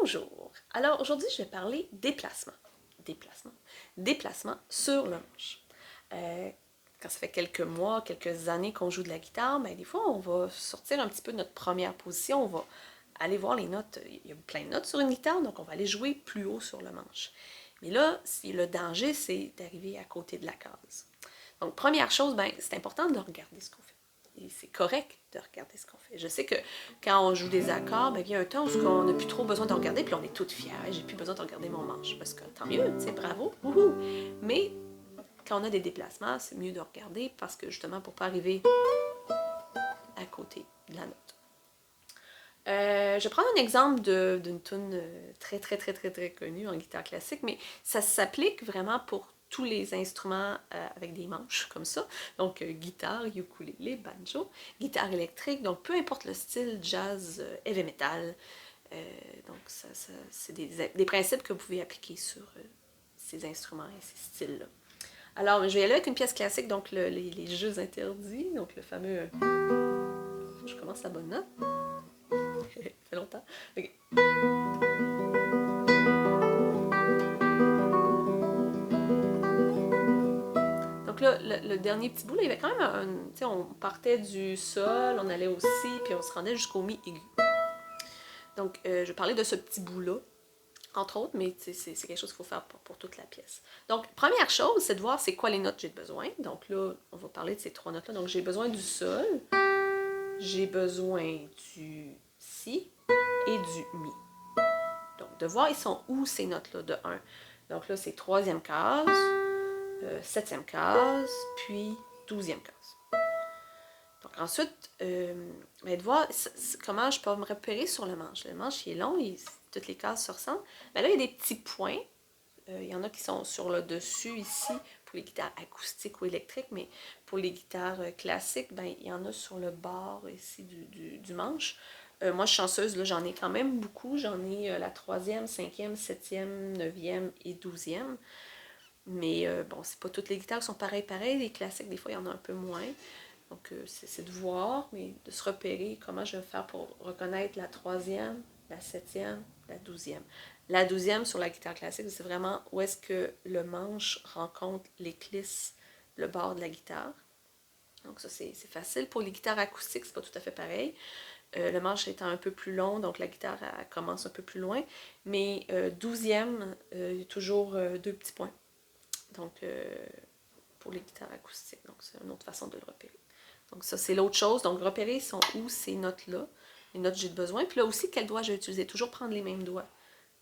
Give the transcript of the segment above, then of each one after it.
Bonjour! Alors aujourd'hui, je vais parler déplacement. Déplacement sur le manche. Quand ça fait quelques mois, quelques années qu'on joue de la guitare, ben, des fois, on va sortir un petit peu de notre première position, on va aller voir les notes. Il y a plein de notes sur une guitare, donc on va aller jouer plus haut sur le manche. Mais là, le danger, c'est d'arriver à côté de la case. Donc, première chose, ben, c'est important de regarder ce qu'on fait. Et c'est correct de regarder ce qu'on fait. Je sais que quand on joue des accords, ben, il y a un temps où on n'a plus trop besoin de regarder, puis on est toutes fiers. J'ai plus besoin de regarder mon manche, parce que tant mieux, c'est bravo, wouhou. Mais quand on a des déplacements, c'est mieux de regarder, parce que justement, pour ne pas arriver à côté de la note. Je vais prendre un exemple d'une tune très connue en guitare classique, mais ça s'applique vraiment pour tous les instruments avec des manches comme ça. Donc guitare, ukulélé, banjo, guitare électrique, donc peu importe le style, jazz, heavy metal. Donc c'est des principes que vous pouvez appliquer sur ces instruments et ces styles-là. Alors je vais y aller avec une pièce classique, donc les jeux interdits, donc le fameux... je commence la bonne note. Ça fait longtemps. Okay. Donc là, le dernier petit bout, là, il y avait quand même on partait du sol, on allait au si, puis on se rendait jusqu'au mi aigu. Donc, je parlais de ce petit bout-là, entre autres, mais c'est quelque chose qu'il faut faire pour toute la pièce. Donc, première chose, c'est de voir c'est quoi les notes que j'ai besoin. Donc là, on va parler de ces trois notes-là. Donc, j'ai besoin du sol, j'ai besoin du si et du mi. Donc, de voir ils sont où ces notes-là de 1. Donc là, c'est troisième case, septième case, puis 12e case. Donc ensuite, de voir comment je peux me repérer sur le manche. Le manche, il est long, toutes les cases se ressemblent. Mais là, il y a des petits points. Il y en a qui sont sur le dessus ici pour les guitares acoustiques ou électriques, mais pour les guitares classiques, ben, il y en a sur le bord ici du manche. Moi, je suis chanceuse, là, j'en ai quand même beaucoup. J'en ai la 3e, 5e, 7e, 9e et 12e. Mais bon, c'est pas toutes les guitares qui sont pareilles. Les classiques, des fois, il y en a un peu moins. Donc, c'est de voir, mais de se repérer comment je vais faire pour reconnaître la 3e, la 7e, la 12e. La 12e sur la guitare classique, c'est vraiment où est-ce que le manche rencontre les clisses, le bord de la guitare. Donc ça, c'est facile. Pour les guitares acoustiques, c'est pas tout à fait pareil. Le manche étant un peu plus long, donc la guitare elle commence un peu plus loin. Mais 12e, il y a toujours deux petits points. Donc, pour les guitares acoustiques. Donc, c'est une autre façon de le repérer. Donc, ça, c'est l'autre chose. Donc, repérer sont où ces notes-là, les notes que j'ai besoin. Puis là aussi, quel doigt j'ai utilisé. Toujours prendre les mêmes doigts.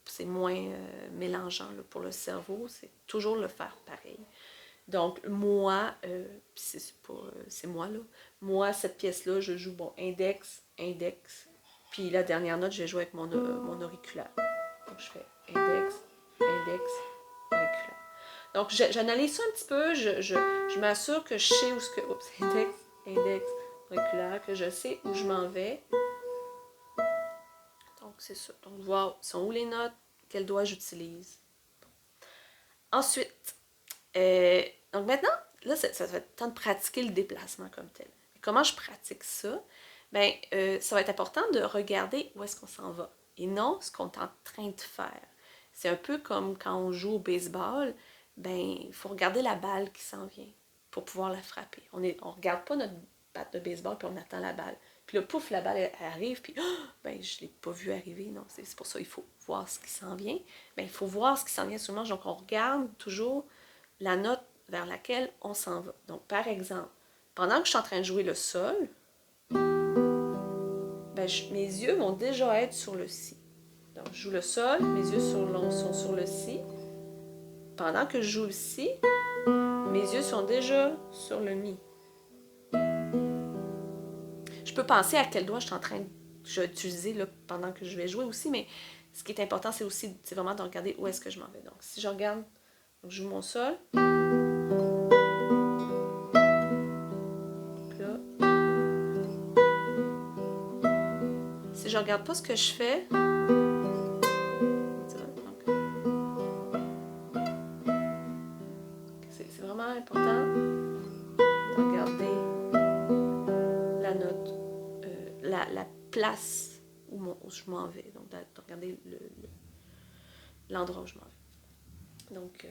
C'est moins mélangeant là, pour le cerveau. C'est toujours le faire pareil. Donc, moi, c'est moi, là. Moi, cette pièce-là, je joue, bon, index, index. Puis la dernière note, je vais jouer avec mon auriculaire. Donc, je fais index, index, auriculaire. Donc, j'analyse ça un petit peu, je m'assure que je sais où ce que... Oups, index, auriculaire, que je sais où je m'en vais. Donc, c'est ça. Donc, voir sont où les notes, quel doigt j'utilise. Ensuite, donc maintenant, là, ça va être temps de pratiquer le déplacement comme tel. Comment je pratique ça? Bien, ça va être important de regarder où est-ce qu'on s'en va et non ce qu'on est en train de faire. C'est un peu comme quand on joue au baseball, ben il faut regarder la balle qui s'en vient pour pouvoir la frapper. On regarde pas notre batte de baseball puis on attend la balle. Puis là, pouf, la balle elle arrive, puis ben je l'ai pas vue arriver. Non, c'est pour ça qu'il faut voir ce qui s'en vient. Ben il faut voir ce qui s'en vient sur le manche. Donc on regarde toujours la note vers laquelle on s'en va. Donc par exemple, pendant que je suis en train de jouer le sol, ben, mes yeux vont déjà être sur le si. Donc je joue le sol, mes yeux sont sur le si. Pendant que je joue le si, mes yeux sont déjà sur le mi. Je peux penser à quel doigt je suis en train d'utiliser pendant que je vais jouer aussi, mais ce qui est important, c'est aussi vraiment de regarder où est-ce que je m'en vais. Donc si je regarde, donc, je joue mon sol. Là. Si je regarde pas ce que je fais, c'est vraiment important de regarder la note, la place où je m'en vais. Donc, de regarder l'endroit où je m'en vais. Donc,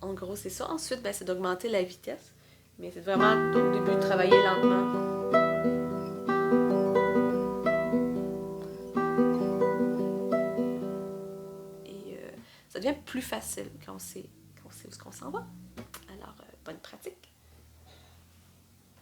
en gros, c'est ça. Ensuite, c'est d'augmenter la vitesse. Mais c'est vraiment, au début, de travailler lentement. Ça devient plus facile quand on sait où est-ce qu'on s'en va. Alors, bonne pratique!